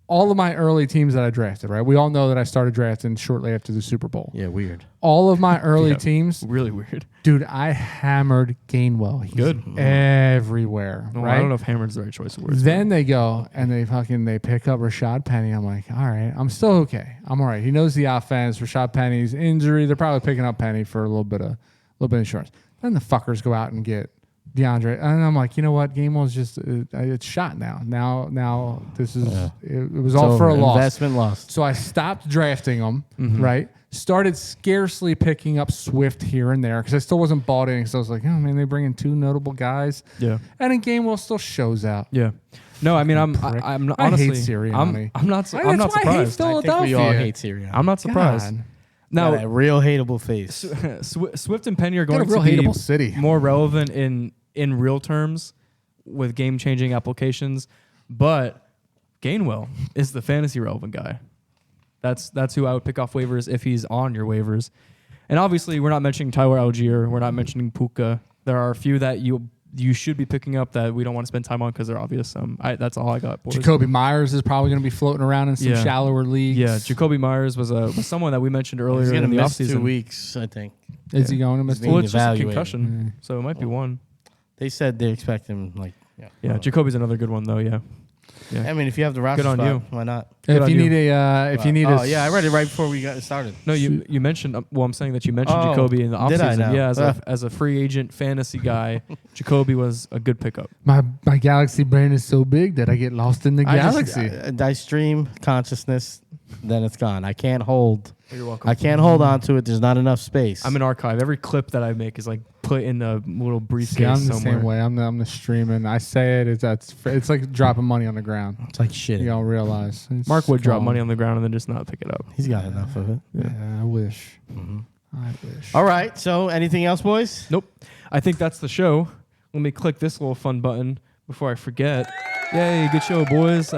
S1: All of my early teams that I drafted, right? We all know that I started drafting shortly after the Super Bowl.
S3: Yeah, weird.
S1: All of my early teams,
S2: Really weird.
S1: dude, I hammered Gainwell. He's
S2: Good.
S1: everywhere,
S2: Well,
S1: right?
S2: I don't know if hammered's the right choice of words.
S1: Then they go and they pick up Rashad Penny. I'm like, all right, I'm still okay. I'm all right. He knows the offense. Rashad Penny's injury. They're probably picking up Penny for a little bit of insurance. Then the fuckers go out and get DeAndre, and I'm like, you know what? Gainwell's just it's shot now. Now this is it was all for a loss.
S3: Investment lost.
S1: So I stopped drafting him. Right. Started scarcely picking up Swift here and there because I still wasn't bought in. So I was like, oh man, they bring in two notable guys.
S2: Yeah.
S1: And then Gainwell still shows out.
S2: Yeah. No, I mean, I'm honestly,
S1: I hate Sirianni.
S2: I'm not
S1: That's why I hate
S2: surprised.
S1: Philadelphia.
S3: I think we all hate Sirianni.
S2: I'm not surprised.
S1: God.
S2: Now,
S3: Got a real hateable face.
S2: Swift and Penny are going
S1: Got a real
S2: to be
S1: hateable city.
S2: more relevant in real terms with game-changing applications, but Gainwell is the fantasy relevant guy. That's who I would pick off waivers if he's on your waivers. And obviously, we're not mentioning Tyler Algier. We're not mentioning Puka. There are a few that you should be picking up that we don't want to spend time on because they're obvious. That's all I got, boys.
S1: Jacoby Myers is probably going to be floating around in some shallower leagues.
S2: Yeah, Jacoby Myers was someone that we mentioned
S3: He's
S2: earlier
S3: going to
S2: in the
S3: miss
S2: offseason.
S3: 2 weeks, I think.
S1: Is he going to miss?
S3: being
S2: Well, it's just a
S3: evaluated.
S2: concussion, so it might be one.
S3: They said they expect him
S2: Yeah, Jacoby's another good one though. Yeah.
S3: I mean, if you have the roster
S2: Good on
S3: spot,
S2: you.
S3: why not?
S2: Good
S1: If
S2: on
S1: you
S2: you.
S1: need a,
S3: yeah, I read it right before we got started.
S2: No, you mentioned. Well, I'm saying that you mentioned
S3: Oh,
S2: Jacoby in the
S3: did I
S2: offseason.
S3: now?
S2: Yeah, as a free agent fantasy guy, Jacoby was a good pickup.
S1: my galaxy brain is so big that I get lost in the galaxy.
S3: I stream consciousness, then it's gone. I can't hold.
S2: You're welcome.
S3: I can't hold on to it. There's not enough space.
S2: I'm an archive. Every clip that I make is like put in a little briefcase
S1: See, I'm the
S2: somewhere.
S1: same way. I'm the streaming. I say it. It's like dropping money on the ground.
S3: It's like shit.
S1: You don't realize. It's
S2: Mark would drop
S1: gone.
S2: money on the ground and then just not pick it up.
S3: He's got enough of it.
S1: Yeah, I wish. I wish.
S3: All right. So, anything else, boys?
S2: Nope. I think that's the show. Let me click this little fun button before I forget. Yay, good show, boys.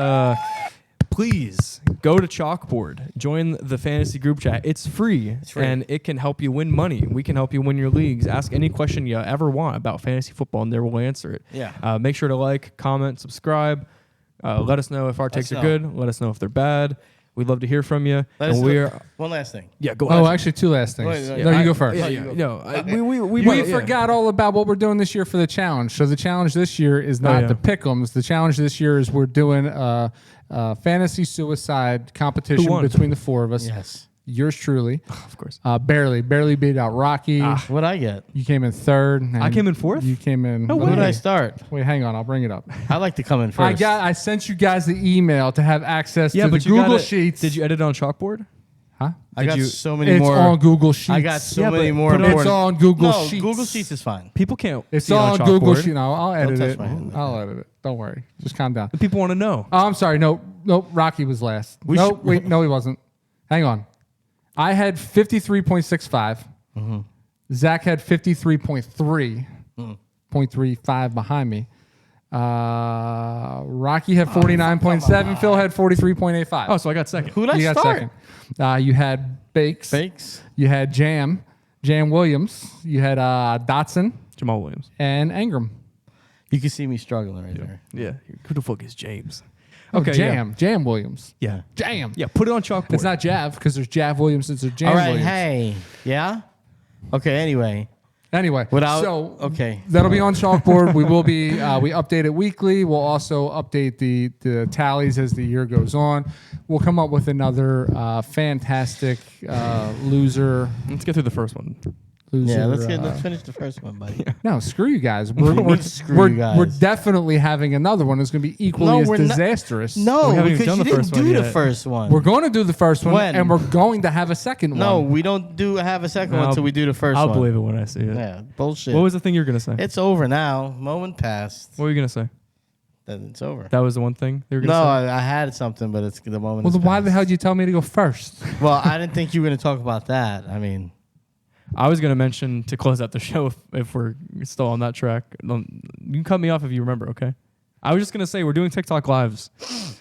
S2: Please go to CHALKBOARD. Join the fantasy group chat. It's free, and it can help you win money. We can help you win your leagues. Ask any question you ever want about fantasy football, and there we'll answer it.
S3: Yeah.
S2: Make sure to like, comment, subscribe. Let us know if our takes are good. Let us know if they're bad. We'd love to hear from you.
S3: One last thing.
S2: Yeah, go
S1: Oh,
S2: ahead.
S1: actually, two last things.
S3: Wait,
S1: No, you go first. We
S2: Yeah.
S1: forgot all about what we're doing this year for the challenge. So the challenge this year is not the pick'ems. The challenge this year is we're doing a fantasy suicide competition
S2: Who won?
S1: between the four of us.
S3: Yes.
S1: Yours truly.
S2: Of course.
S1: Barely beat out Rocky.
S3: What'd I get?
S1: You came in third. and
S2: I came in fourth?
S1: You came in.
S2: No
S3: Who
S2: way.
S3: did I start?
S1: Wait, hang on. I'll bring it up.
S3: I like to come in first.
S1: I sent you guys the email to have access to the
S2: but you
S1: Google
S2: got it.
S1: Sheets.
S2: Did you edit it on CHALKBOARD?
S1: Huh?
S3: I got
S2: you-
S3: so many
S1: It's
S3: more.
S1: on Google Sheets.
S3: I got so many
S2: but
S3: more
S2: put it-
S3: important.
S1: It's on Google
S3: no,
S1: Sheets.
S3: Google Sheets is fine.
S2: People can't.
S1: It's
S2: see it
S1: on Google
S2: CHALKBOARD.
S1: Sheets. No, I'll edit
S3: touch
S1: it.
S3: my hand.
S1: I'll edit it. Don't worry. Just calm down.
S2: The people want to know.
S1: Oh, I'm sorry. No, Rocky was last. Wait, no, he wasn't. Hang on. I had 53.65. Zach had 53.3. 0.35 behind me. Rocky had 49.7. Phil had 43.85.
S2: Oh, so I got second.
S3: Who did
S1: you
S3: I
S1: got
S3: start?
S1: second. You had Bakes.
S3: Fakes.
S1: You had Jam Williams. You had Dotson
S2: Jamal Williams.
S1: and Ingram.
S3: You can see me struggling right there.
S2: Yeah. Who the fuck is James?
S1: Okay,
S2: yeah.
S1: Jam Williams.
S2: Yeah.
S1: Jam.
S2: Yeah. Put it on CHALKBOARD.
S1: It's not Jav because there's Jav Williams and there's Jam
S3: All right.
S1: Williams.
S3: Hey. Yeah. Okay. Anyway.
S1: Anyway,
S3: Okay.
S1: That'll be on CHALKBOARD. We will be we update it weekly. We'll also update the tallies as the year goes on. We'll come up with another fantastic loser.
S2: Let's get through the first one.
S3: Yeah. Let's finish the first one, buddy.
S1: No, screw you guys.
S3: Screw you guys.
S1: We're definitely having another one. It's going to be equally as
S3: we're not.
S1: disastrous.
S3: No,
S2: We haven't even
S3: because
S2: done
S3: you
S2: the
S3: didn't
S2: first one
S3: do the
S2: yet.
S3: first one.
S1: We're going to do the first one,
S3: When?
S1: and we're going to have a second
S3: No,
S1: one.
S3: we don't have a second one
S2: I'll-
S3: until we do the 1st
S2: I'll
S3: one.
S2: believe it when I see it.
S3: Yeah, bullshit.
S2: What was the thing you were gonna say?
S3: It's over now. Moment passed.
S2: What were you gonna say?
S3: Then it's over.
S2: That was the one thing they were
S3: No,
S2: gonna say.
S3: I had something, but it's the moment.
S1: Well,
S3: is
S1: then why the
S3: past.
S1: hell did you tell me to go first?
S3: Well, I didn't think you were going to talk about that. I mean,
S2: I was gonna mention to close out the show if we're still on that track. You can cut me off if you remember. Okay. I was just gonna say we're doing TikTok lives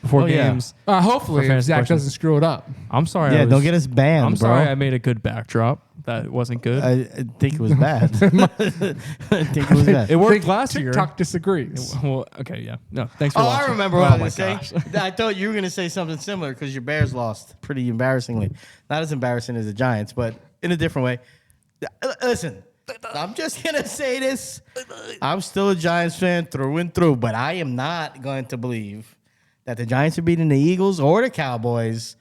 S2: before games.
S1: Hopefully,
S2: For
S1: if Zach
S2: fantasy
S1: doesn't screw it up.
S2: I'm sorry.
S3: Yeah,
S2: I was,
S3: don't get us banned,
S2: I'm
S3: bro.
S2: sorry. I made a good backdrop. That wasn't good.
S3: I think it was bad. I think it was bad.
S2: It worked last year.
S1: TikTok disagrees.
S2: Well, okay, yeah. No, thanks for
S3: Oh,
S2: watching.
S3: I remember what I
S2: my
S3: was going to say. I thought you were going to say something similar because your Bears lost pretty embarrassingly. Not as embarrassing as the Giants, but in a different way. Listen, I'm just going to say this. I'm still a Giants fan through and through, but I am not going to believe that the Giants are beating the Eagles or the Cowboys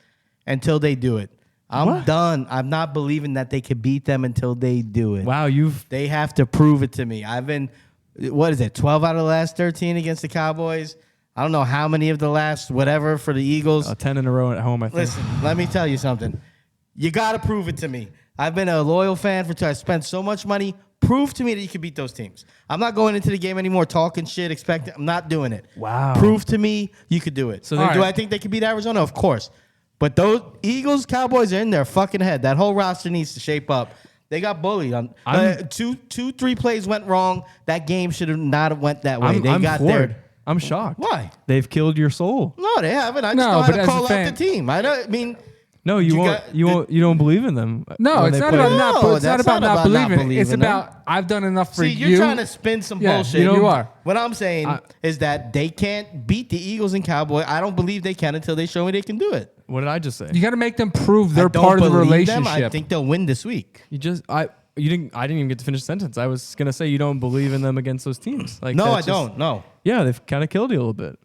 S3: until they do it. I'm done. I'm not believing that they could beat them until they do it.
S2: Wow,
S3: They have to prove it to me. I've been, 12 out of the last 13 against the Cowboys. I don't know how many of the last whatever for the Eagles.
S2: 10 in a row at home, I think.
S3: Listen, let me tell you something. You got to prove it to me. I've been a loyal fan I spent so much money. Prove to me that you can beat those teams. I'm not going into the game anymore talking shit, expecting. I'm not doing it.
S2: Wow.
S3: Prove to me you could do it. So do I think they could beat Arizona? Of course. But those Eagles, Cowboys are in their fucking head. That whole roster needs to shape up. They got bullied on 3 plays went wrong. That game should have not went that way.
S2: I'm
S3: got
S2: floored.
S3: there.
S2: I'm shocked.
S3: Why?
S2: They've killed your soul.
S3: No, they haven't. I just
S1: No,
S3: know how
S1: but
S3: to
S1: as a
S3: call out
S1: fan-
S3: the team. I mean,
S2: No, you don't believe in them.
S1: No,
S2: when
S1: it's
S2: they
S1: not
S2: play.
S1: about
S3: No,
S1: not. It's not
S3: that's
S1: about
S3: not
S1: not
S3: about not
S1: believing. It's
S3: believing them.
S1: about I've done enough for
S3: see,
S1: you.
S3: you're trying to spin some bullshit.
S1: You are.
S3: What I'm saying is that they can't beat the Eagles and Cowboys. I don't believe they can until they show me they can do it.
S2: What did I just say?
S1: You got to make them prove they're
S3: I don't
S1: part of the
S3: believe
S1: relationship.
S3: them. I think they'll win this week.
S2: I didn't even get to finish the sentence. I was gonna say you don't believe in them against those teams. Like
S3: No, I
S2: that's just-
S3: don't. No.
S2: Yeah, they've kind of killed you a little bit.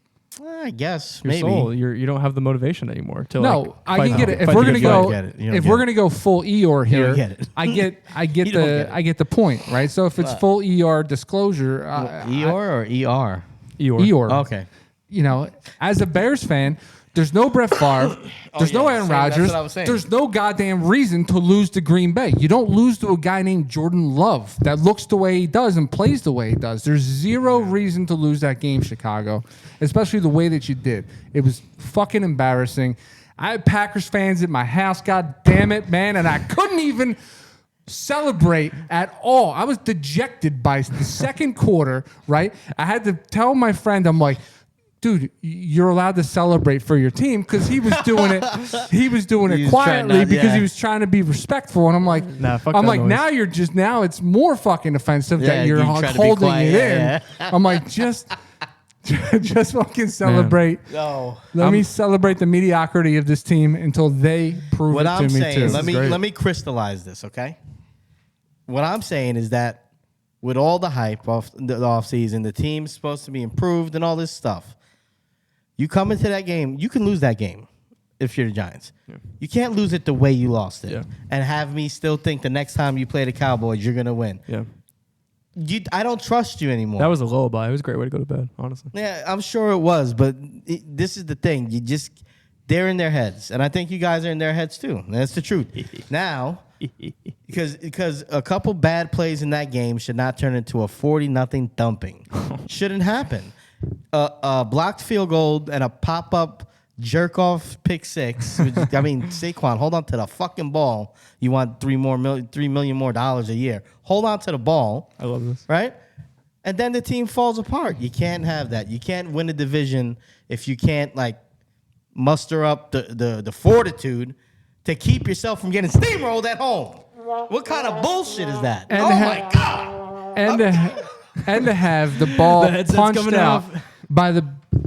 S3: I guess
S2: Your
S3: maybe.
S2: soul. You don't have the motivation anymore. To
S1: No, I
S2: fight
S1: can get it. If
S2: fight
S1: we're
S2: the
S1: gonna
S2: good
S1: go,
S2: fight.
S3: get it. You don't
S1: if
S3: get
S1: we're
S3: it.
S1: gonna go full ER here,
S3: don't get it.
S1: I get
S3: You don't get it.
S1: I get the point, right? So if it's full ER disclosure,
S3: Eeyore or ER?
S2: Eeyore.
S3: Okay.
S1: You know, as a Bears fan, there's no Brett Favre, there's no
S3: yeah,
S1: Aaron
S3: same, that's
S1: Rodgers,
S3: what I was saying.
S1: there's no goddamn reason to lose to Green Bay. You don't lose to a guy named Jordan Love that looks the way he does and plays the way he does. There's zero reason to lose that game, Chicago, especially the way that you did. It was fucking embarrassing. I had Packers fans at my house, god damn it, man, and I couldn't even celebrate at all. I was dejected by the second quarter, right? I had to tell my friend, I'm like, dude, you're allowed to celebrate for your team because he was doing it. He was doing
S3: He
S1: it
S3: was
S1: quietly
S3: trying not-
S1: because
S3: yeah.
S1: he was trying to be respectful. And I'm like,
S2: Nah, fuck that noise.
S1: now it's more fucking offensive
S3: Yeah,
S1: that you're
S3: you
S1: like
S3: try to be
S1: holding
S3: quiet,
S1: it
S3: yeah,
S1: in. I'm like, just fucking celebrate.
S3: No.
S1: Let me celebrate the mediocrity of this team until they prove
S3: What
S1: it
S3: I'm
S1: to me
S3: saying,
S1: too.
S3: let me crystallize this, okay? What I'm saying is that with all the hype off the offseason, the team's supposed to be improved and all this stuff. You come into that game, you can lose that game if you're the Giants. Yeah. You can't lose it the way you lost it and have me still think the next time you play the Cowboys, you're going to win.
S2: Yeah.
S3: I don't trust you anymore.
S2: That was a lullaby. It was a great way to go to bed, honestly.
S3: Yeah, I'm sure it was, but this is the thing. They're in their heads, and I think you guys are in their heads too. That's the truth. Now, because a couple bad plays in that game should not turn into a 40-0 thumping. Shouldn't happen. A blocked field goal and a pop-up jerk-off pick six. Which, I mean, Saquon, hold on to the fucking ball. You want $3 million more a year. Hold on to the ball.
S2: I love this.
S3: Right? And then the team falls apart. You can't have that. You can't win a division if you can't, like, muster up the fortitude to keep yourself from getting steamrolled at home. What kind of bullshit is that?
S1: And
S3: my God.
S1: And to have the ball
S2: The headset's
S1: punched
S2: coming
S1: out
S2: off.
S1: by the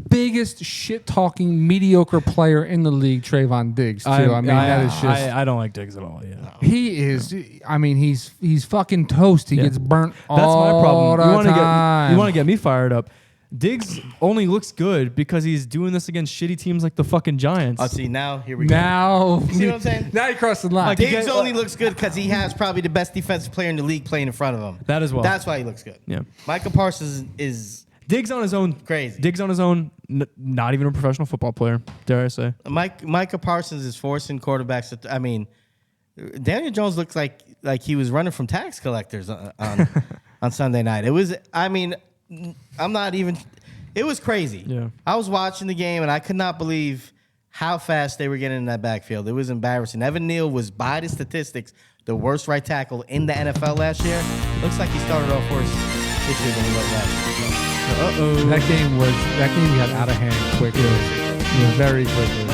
S1: biggest shit-talking mediocre player in the league, Trayvon Diggs, too. That is just...
S2: I don't like Diggs at all. Yeah.
S1: He is... I mean, he's fucking toast. He gets burnt
S2: That's
S1: all
S2: my problem.
S1: the time.
S2: You want to get me fired up. Diggs only looks good because he's doing this against shitty teams like the fucking Giants.
S3: Oh, see, now here we go.
S1: Now...
S3: You see what I'm saying?
S1: Now you cross the line.
S2: Like,
S3: Diggs only looks good because he has probably the best defensive player in the league playing in front of him.
S2: That as well.
S3: That's why he looks good.
S2: Yeah.
S3: Micah Parsons is
S2: Diggs on his own.
S3: crazy.
S2: Diggs on his own, not even a professional football player, dare I say.
S3: Micah Parsons is forcing quarterbacks to. I mean, Daniel Jones looks like he was running from tax collectors on Sunday night. It was. I mean, I'm not even. It was crazy.
S2: Yeah.
S3: I was watching the game and I could not believe how fast they were getting in that backfield. It was embarrassing. Evan Neal was, by the statistics, the worst right tackle in the NFL last year. Looks like he started off worse this year than he was last year. So.
S2: Uh-oh.
S1: That game got out of hand quickly. Very quickly.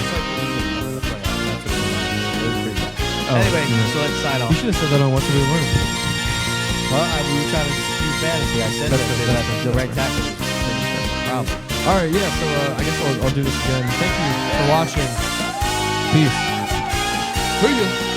S3: Anyway, so let's sign off.
S2: You should have said that on What Do We Learn.
S3: Well, we were trying to use fantasy. I said that the right tackle. Problem.
S2: All right, yeah. So I guess I'll do this again. Thank you for watching. Peace.
S1: Peace.